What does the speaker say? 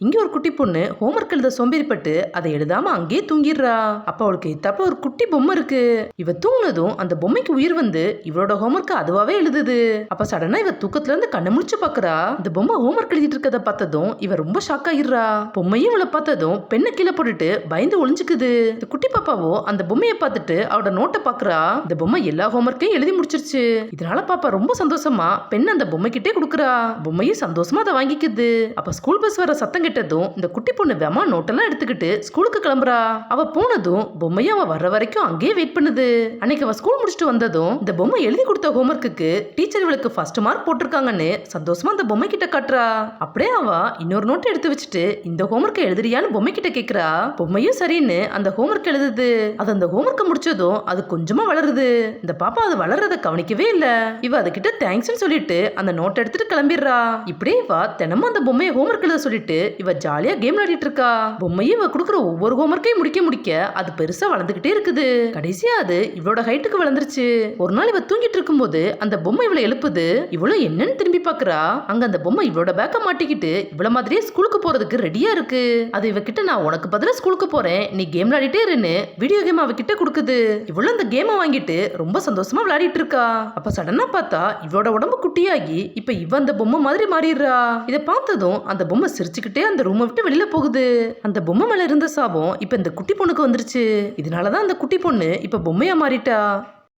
இங்க ஒரு குட்டி பொண்ணு ஹோம்ஒர்க் எழுத சோம்பேறிப்பட்டு அதை எழுதாம அங்கேயே தூங்கிடுறா. அப்ப அவளுக்கு தப்ப ஒரு குட்டி பொம்மை இருக்கு. இவ தூங்குனதும் அந்த பொம்மைக்கு உயிர் வந்து இவளோட ஹோம்ஒர்க் அதுவாவே எழுதுது. அப்ப சடனா இவ தூக்கத்துல இருந்து கண்ணை முழிச்சு பாக்குறா. இந்த பொம்மை ஹோம்ஒர்க் எழுதிட்டு இருக்கத பார்த்ததும் இவ ரொம்ப ஷாக் ஆயிடுறா. பொம்மையும் இவளை பார்த்ததும் பெண்ணை கீழே போட்டுட்டு பயந்து ஒளிஞ்சுக்குது. இந்த குட்டி பாப்பாவோ அந்த பொம்மையை பார்த்துட்டு அவளோட நோட்டை பாக்குறா. இந்த பொம்மை எல்லா ஹோம்ஒர்க்கையும் எழுதி முடிச்சிருச்சு. இதனால பாப்பா ரொம்ப சந்தோஷமா பெண் அந்த பொம்மை கிட்டே கொடுக்குறா. பொம்மையும் சந்தோஷமா அதை வாங்கிக்குது. அப்ப ஸ்கூல் பஸ் வர சத்தம் கேட்டதும் இந்த குட்டி பொண்ணு வேமா நோட்டெல்லாம் எடுத்துக்கிட்டு ஸ்கூலுக்கு கிளம்புறா. அவ போனதும் பொம்மையும் அவ வர்ற வரைக்கும் அங்கேயே வெயிட் பண்ணுது. அன்னைக்கு அவ ஸ்கூல் முடிச்சுட்டு வந்ததும் இந்த பொம்மை எழுதி கொடுத்த ஹோம்ஒர்க்குக்கு டீச்சர் இவளுக்கு ஃபர்ஸ்ட் மார்க் போட்டிருக்காங்கன்னு சந்தோஷமா அந்த பொம்மை கிட்ட காட்டுறா. அப்படியே அவ இன்னொரு நோட்டை எடுத்து வச்சுட்டு இந்த ஹோம்ஒர்க்கை எழுதுறியான்னு பொம்மை கிட்ட கேக்குறா. பொம்மையும் சரின்னு அந்த ஹோம்ஒர்க் எழுதுது. அது அந்த ஹோம்ஒர்க்கை முடிச்சதும் அது கொஞ்சமா வளருது. இந்த பாப்பா அது வளர்றத கவனிக்கவே இல்ல. இவ அதுகிட்ட தேங்க்ஸ் சொல்லிட்டு அந்த நோட்டை எடுத்துட்டு கிளம்பிடுறா. இப்படியே இவ தினமும் அந்த பொம்மையை ஹோம்ஒர்க் எழுத சொல்லிட்டு இவ ஜாலியா கேம் விளையாடிட்டு இருக்கா. பொம்மையும் இவ கொடுக்குற ஒவ்வொரு ஹோம்ஒர்க்கையும் முடிக்க அது பெருசா வளர்ந்துகிட்டே இருக்குது. கடைசியா அது இவளோட ஹைட்டுக்கு வளர்ந்துருச்சு. ஒரு நாள் இவ தூங்கிட்டு இருக்கும்போது அந்த பொம்மை இவளை எழுப்புது. இவளும் என்னன்னு திரும்பி பாக்குறா. அங்க அந்த பொம்மை இவளோட பேக்க மாட்டிக்கிட்டு இவள மாதிரியே ஸ்கூலுக்கு போறதுக்கு ரெடியா இருக்கு. அது இவகிட்ட நான் உனக்கு பதிலா ஸ்கூலுக்கு போறேன், நீ கேம் விளையாடிட்டே இருன்னு வீடியோ கேம் அவகிட்ட கொடுக்குது. இவளும் அந்த கேமை வாங்கிட்டு ரொம்ப சந்தோஷமா விளையாடிட்டு இருக்கா. அப்ப சடனா பார்த்தா இவளோட உடம்பு குட்டியாகி இப்ப இவ அந்த பொம்மை மாதிரி மாறிடுறா. இதை பார்த்ததும் அந்த பொம்மை சிரிச்சுக்கிட்டே அந்த ரூமை விட்டு வெளியில போகுது. அந்த பொம்மை மேல இருந்த சாபம் இப்ப இந்த குட்டி பொண்ணுக்கு வந்துருச்சு. இதனாலதான் அந்த குட்டி பொண்ணு இப்ப பொம்மையா மாறிட்டா.